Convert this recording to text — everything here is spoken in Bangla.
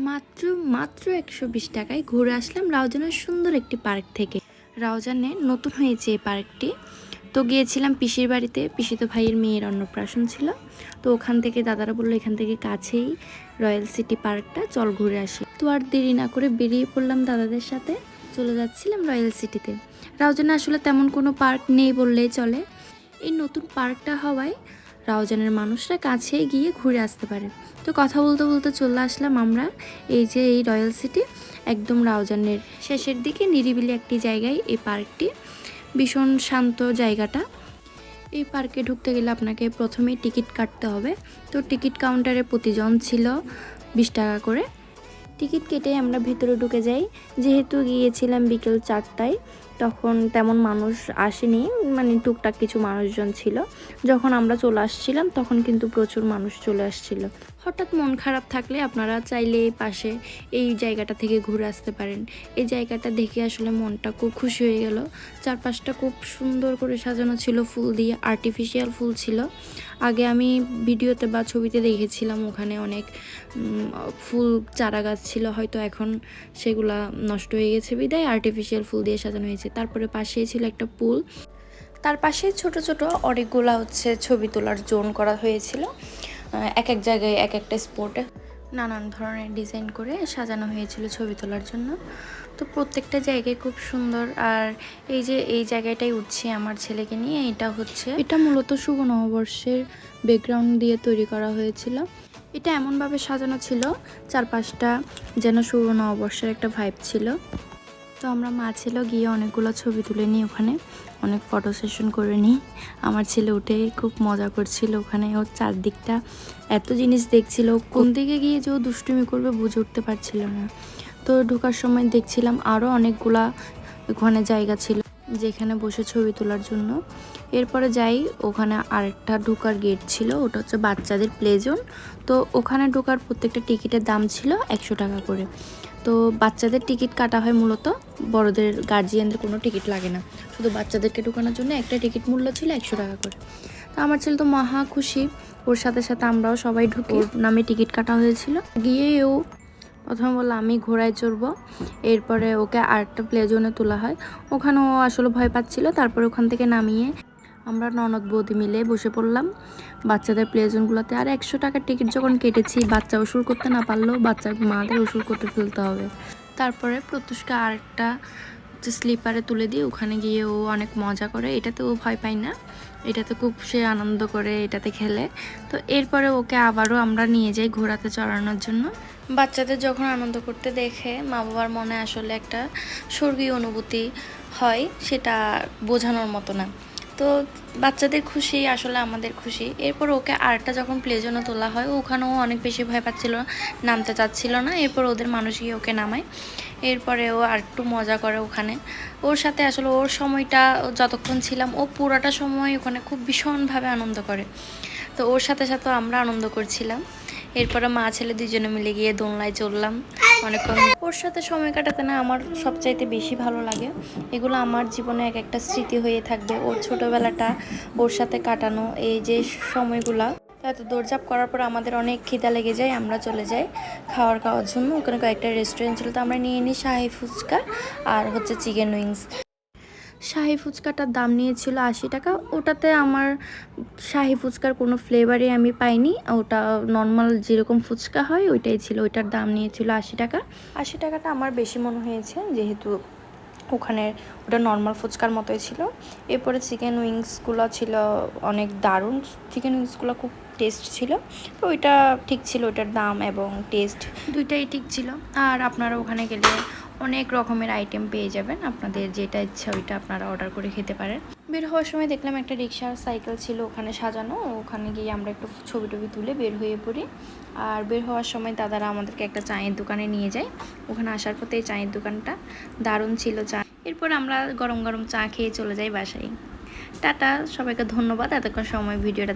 মাত্র মাত্র ১২০ টাকায় ঘুরে আসলাম রাউজানের সুন্দর একটি পার্ক থেকে। রাউজানে নতুন হয়েছে এই পার্কটি। তো গিয়েছিলাম পিসির বাড়িতে, পিসিতো ভাইয়ের মেয়ের অন্নপ্রাশন ছিল। তো ওখান থেকে দাদারা বললো এখান থেকে কাছেই রয়্যাল সিটি পার্কটা, চল ঘুরে আসি। তো আর দেরি না করে বেরিয়ে পড়লাম দাদাদের সাথে, চলে যাচ্ছিলাম রয়্যাল সিটিতে। রাউজানে আসলে তেমন কোনো পার্ক নেই বললেই চলে। এই নতুন পার্কটা হওয়ায় রাউজানের মানুষরা কাছে গিয়ে ঘুরে আসতে পারে। তো কথা বলতে বলতে চলে আসলাম আমরা এই যে এই রয়্যাল সিটি, একদম রাউজানের শেষের দিকে নিরিবিলি একটি জায়গায় এই পার্কটি। ভীষণ শান্ত জায়গাটা। এই পার্কে ঢুকতে গেলে আপনাকে প্রথমেই টিকিট কাটতে হবে। তো টিকিট কাউন্টারে প্রতিজন ছিল 20 টাকা করে। টিকিট কেটে আমরা ভিতরে ঢুকে যাই। যেহেতু গিয়েছিলাম বিকেল 4টায়, তখন তেমন মানুষ আসেনি, মানে টুকটাক কিছু মানুষজন ছিল। যখন আমরা চলে আসছিলাম তখন কিন্তু প্রচুর মানুষ চলে আসছিল। হঠাৎ মন খারাপ থাকলে আপনারা চাইলে এই পাশে এই জায়গাটা থেকে ঘুরে আসতে পারেন। এই জায়গাটা দেখে আসলে মনটা খুব খুশি হয়ে গেল। চারপাশটা খুব সুন্দর করে সাজানো ছিল ফুল দিয়ে, আর্টিফিশিয়াল ফুল ছিল। আগে আমি ভিডিওতে বা ছবিতে দেখেছিলাম ওখানে অনেক ফুল চারা গাছ ছিল, হয়তো এখন সেগুলা নষ্ট হয়ে গেছে বিদায় আর্টিফিশিয়াল ফুল দিয়ে সাজানো হয়েছে। তারপরে পাশেই ছিল একটা পুল, তার পাশে ছোট ছোট অনেকগুলা ছবি তোলার জোন করা হয়েছিল। এক এক জায়গায় এক একটা স্পটে নানান ধরনের ডিজাইন করে সাজানো হয়েছিল ছবি তোলার জন্য। তো প্রত্যেকটা জায়গায় খুব সুন্দর। আর এই যে এই জায়গাটাই উঠছে আমার ছেলেকে নিয়ে, এটা মূলত শুভ নববর্ষের ব্যাকগ্রাউন্ড দিয়ে তৈরি করা হয়েছিল। এটা এমনভাবে সাজানো ছিল চারপাশটা যেন শুভ নববর্ষের একটা ভাইব ছিল। তো আমরা মা ছেলে গিয়ে অনেকগুলো ছবি তুলে নিই, ওখানে অনেক ফটো সেশন করে নিই। আমার ছেলে উঠে খুব মজা করছিল ওখানে। ওর চারদিকটা এত জিনিস দেখছিল, কোন দিকে গিয়ে যে ও দুষ্টুমি করবে বুঝে উঠতে পারছিল না। তো ঢোকার সময় দেখছিলাম আরও অনেকগুলা ওখানে জায়গা ছিল যেখানে বসে ছবি তোলার জন্য। এরপরে যাই, ওখানে আরেকটা ঢোকার গেট ছিল, ওটা হচ্ছে বাচ্চাদের প্লে জোন। তো ওখানে ঢোকার প্রত্যেকটা টিকিটের দাম ছিল 100 টাকা করে। তো বাচ্চাদের টিকিট কাটা হয় মূলত, বড়দের গার্জিয়ানদের কোনো টিকিট লাগে না, শুধু বাচ্চাদেরকে ঢোকানোর জন্য একটা টিকিট মূল্য ছিল 100 টাকা করে। তো আমার ছেলে তো মহা খুশি, ওর সাথে সাথে আমরাও সবাই ঢুকে ওর নামে টিকিট কাটা হয়েছিল। গিয়ে ও প্রথমে বললো আমি ঘোড়ায় চড়বো, এরপরে ওকে আরেকটা প্লে জোনে তোলা হয়, ওখানে ও আসলে ভয় পাচ্ছিল। তারপরে ওখান থেকে নামিয়ে আমরা ননদ বৌদি মিলে বসে পড়লাম বাচ্চাদের প্লে জোনগুলোতে। আর 100 টাকার টিকিট যখন কেটেছি, বাচ্চা ওসুর করতে না পারলেও বাচ্চার মাদের ওসুর করতে ফেলতে হবে। তারপরে প্রত্যুষকে আরেকটা স্লিপারে তুলে দিই, ওখানে গিয়ে ও অনেক মজা করে। এটাতে ও ভয় পায় না, এটাতে খুব সে আনন্দ করে এটাতে খেলে। তো এরপরে ওকে আবারও আমরা নিয়ে যাই ঘোড়াতে চড়ানোর জন্য। বাচ্চাদের যখন আনন্দ করতে দেখে মা বাবার মনে আসলে একটা স্বর্গীয় অনুভূতি হয়, সেটা বোঝানোর মতো না। তো বাচ্চাদের খুশি আসলে আমাদের খুশি। এরপর ওকে আরেকটা যখন প্লে জোনে তোলা হয়, ওখানেও অনেক বেশি ভয় পাচ্ছিল, নামতে চাচ্ছিল না। এরপর ওদের মানুষ গিয়ে ওকে নামায়। এরপরে ও আর একটু মজা করে ওখানে। ওর সাথে আসলে ওর সময়টা যতক্ষণ ছিলাম, ও পুরাটা সময় ওখানে খুব ভীষণভাবে আনন্দ করে। তো ওর সাথে সাথে আমরা আনন্দ করছিলাম। এরপরে মা ছেলে দুজনে মিলে গিয়ে দোলনায় চললাম অনেকক্ষণ। ওর সাথে সময় কাটাতে না আমার সবচাইতে বেশি ভালো লাগে। এগুলো আমার জীবনে এক একটা স্মৃতি হয়ে থাকবে, ওর ছোটোবেলাটা ওর সাথে কাটানো এই যে সময়গুলা। এত দৌড়ঝাঁপ করার পর আমাদের অনেক খিদা লেগে যায়, আমরা চলে যাই খাওয়ার জন্য। ওখানে কয়েকটা রেস্টুরেন্ট ছিল, তো আমরা নিয়ে নিই শাহি ফুচকা আর চিকেন উইংস। শাহি ফুচকাটার দাম নিয়েছিল 80 টাকা। ওটাতে আমার শাহি ফুচকার কোনো ফ্লেভারই আমি পাইনি, ওটা নর্মাল যেরকম ফুচকা হয় ওইটাই ছিল। ওইটার দাম নিয়েছিল 80 টাকা। 80 টাকাটা আমার বেশি মনে হয়েছে, যেহেতু ওখানে ওটা নর্মাল ফুচকার মতোই ছিল। এরপরে চিকেন উইংসগুলো ছিল অনেক দারুণ, চিকেন উইংসগুলো খুব টেস্ট ছিল। তো ওইটা ঠিক ছিল, ওইটার দাম এবং টেস্ট দুইটাই ঠিক ছিল। আর আপনারা ওখানে গেলে অনেক রকমের আইটেম পেয়ে যাবেন, আপনাদের যেটা ইচ্ছা ওইটা আপনারা অর্ডার করে খেতে পারেন। বের হওয়ার সময় দেখলাম একটা রিক্সা সাইকেল ছিল ওখানে সাজানো, ওখানে গিয়ে আমরা একটু ছবি টবি তুলে বের হয়ে পড়ি। আর বের হওয়ার সময় দাদারা আমাদেরকে একটা চায়ের দোকানে নিয়ে যায়। ওখানে আসার পথে এই চায়ের দোকানটা দারুণ ছিল চা। এরপর আমরা গরম গরম চা খেয়ে চলে যাই বাসায়। টাটা, সবাইকে ধন্যবাদ এতক্ষণ সময় ভিডিওটা